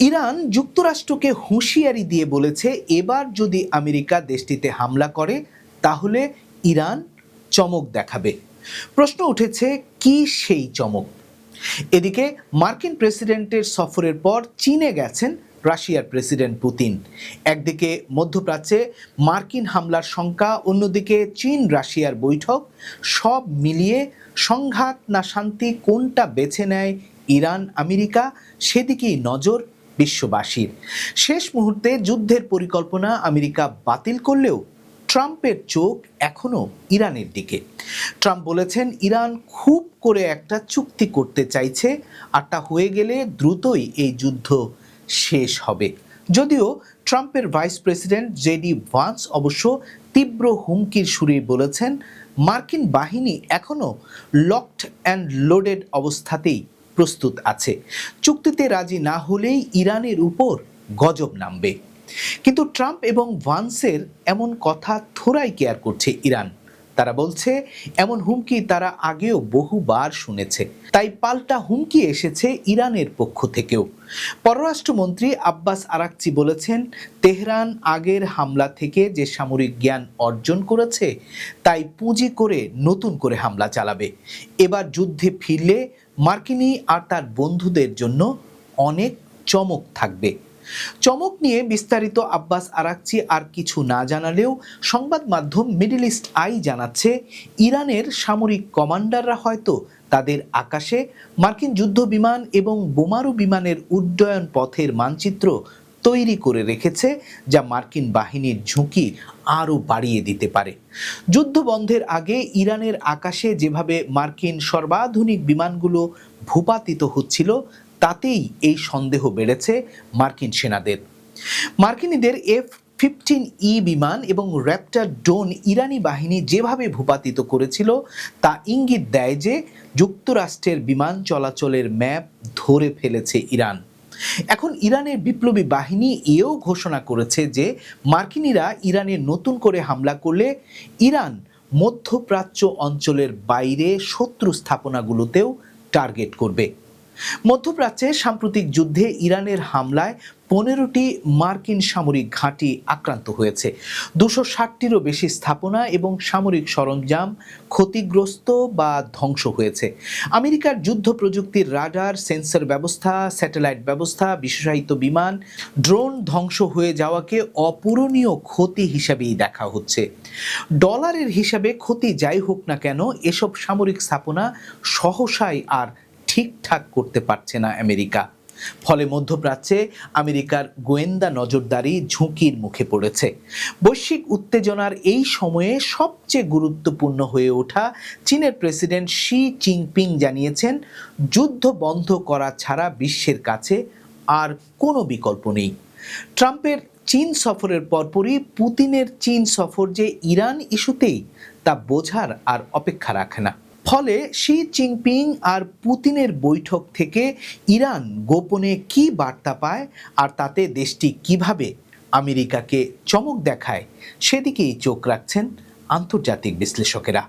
Iran যুক্তরাষ্ট্রকে হুঁশিয়ারি দিয়ে বলেছে, এবার যদি আমেরিকা দেশটিতে হামলা করে তাহলে ইরান চমক দেখাবে। প্রশ্ন উঠেছে, কি সেই চমক? এদিকে মার্কিন প্রেসিডেন্টের সফরের পর চীনে গেছেন রাশিয়ার প্রেসিডেন্ট পুতিন। একদিকে মধ্যপ্রাচ্যে মার্কিন হামলার শঙ্কা, অন্যদিকে চীন রাশিয়ার বৈঠক। সব মিলিয়ে সংঘাত না শান্তি, কোনটা বেছে নেয় ইরান আমেরিকা, সেদিকেই নজর বিশ্ববাসীর। শেষ মুহূর্তে যুদ্ধের পরিকল্পনা আমেরিকা বাতিল করলেও ট্রাম্পের চোখ এখনো ইরানের দিকে। ট্রাম্প বলেছেন, ইরান খুব করে একটা চুক্তি করতে চাইছে, আর তা হয়ে গেলে দ্রুতই এই যুদ্ধ শেষ হবে। যদিও ট্রাম্পের ভাইস প্রেসিডেন্ট জেডি ভান্স অবশ্য তীব্র হুমকির সুরে বলেছেন, মার্কিন বাহিনী এখনো লকড অ্যান্ড লোডেড অবস্থাতেই প্রস্তুত আছে। চুক্তিতে রাজি না হলেই ইরানের উপর গজব নামবে। কিন্তু ট্রাম্প এবং ভান্সের এমন কথা থোড়াই কেয়ার করছে ইরান। তারা বলছে, এমন হুমকি তারা আগেও বহুবার শুনেছে, তাই পাল্টা হুমকি এসেছে ইরানের পক্ষ থেকেও। পররাষ্ট্রমন্ত্রী আব্বাস আরাকচি বলেছেন, তেহরান আগের হামলা থেকে যে সামরিক জ্ঞান অর্জন করেছে তাই পুঁজি করে নতুন করে হামলা চালাবে। এবার যুদ্ধে ফিরলে মার্কিনী আর তার বন্ধুদের জন্য অনেক চমক থাকবে। চমক নিয়ে বিস্তারিত আব্বাস আরাকচি আর কিছু না জানালেও সংবাদ মাধ্যম মিডল ইস্ট আই জানাচ্ছে, ইরানের সামরিক কমান্ডাররা হয়তো তাদের আকাশে মার্কিন যুদ্ধ বিমান এবং বোমারু বিমানের উড্ডয়ন পথের মানচিত্র তৈরি করে রেখেছে, যা মার্কিন বাহিনীর ঝুঁকি আরও বাড়িয়ে দিতে পারে। যুদ্ধ বন্ধের আগে ইরানের আকাশে যেভাবে মার্কিন সর্বাধুনিক বিমানগুলো ভূপাতিত হচ্ছিল, তাতেই এই সন্দেহ বেড়েছে মার্কিন সেনাদের। মার্কিনীদের F-15E বিমান এবং র্যাপ্টার ড্রোন ইরানি বাহিনী যেভাবে ভূপাতিত করেছিল, তা ইঙ্গিত দেয় যে যুক্তরাষ্ট্রের বিমান চলাচলের ম্যাপ ধরে ফেলেছে ইরান। এখন ইরানের বিপ্লবী বাহিনী এও ঘোষণা করেছে যে মার্কিনীরা ইরানে নতুন করে হামলা করলে ইরান মধ্যপ্রাচ্য অঞ্চলের বাইরে শত্রু স্থাপনাগুলোতেও টার্গেট করবে। মধ্যপ্রাচ্যে সাম্প্রতিক যুদ্ধে ইরানের হামলায় 15টি মার্কিন সামরিক ঘাঁটি আক্রান্ত হয়েছে। 260টিরও বেশি স্থাপনা এবং সামরিক সরঞ্জাম ক্ষতিগ্রস্ত বা ধ্বংস হয়েছে। আমেরিকার যুদ্ধ প্রযুক্তির রাডার, সেন্সর ব্যবস্থা, স্যাটেলাইট ব্যবস্থা, বিশেষায়িত বিমান, ড্রোন ধ্বংস হয়ে যাওয়াকে অপূরণীয় ক্ষতি হিসাবেই দেখা হচ্ছে। ডলারের হিসাবে ক্ষতি যাই হোক না কেন, এসব সামরিক স্থাপনা সহসাই আর ঠিকঠাক করতে পারছে না আমেরিকা। ফলে মধ্যপ্রাচ্যে আমেরিকার গোয়েন্দা নজরদারি ঝুঁকির মুখে পড়েছে। বৈশ্বিক উত্তেজনার এই সময়ে সবচেয়ে গুরুত্বপূর্ণ হয়ে ওঠা চীনের প্রেসিডেন্ট শি জিনপিং জানিয়েছেন, যুদ্ধ বন্ধ করা ছাড়া বিশ্বের কাছে আর কোনো বিকল্প নেই। ট্রাম্পের চীন সফরের পরপরই পুতিনের চীন সফর যে ইরান ইস্যুতেই, তা বোঝার আর অপেক্ষা রাখে না। ফলে শি জিনপিং আর পুতিনের বৈঠক থেকে ইরান গোপনে কি বার্তা পায় আর তাতে দেশটি কিভাবে আমেরিকাকে চমক দেখায়, সেদিকেই চোখ রাখছেন আন্তর্জাতিক বিশ্লেষকেরা।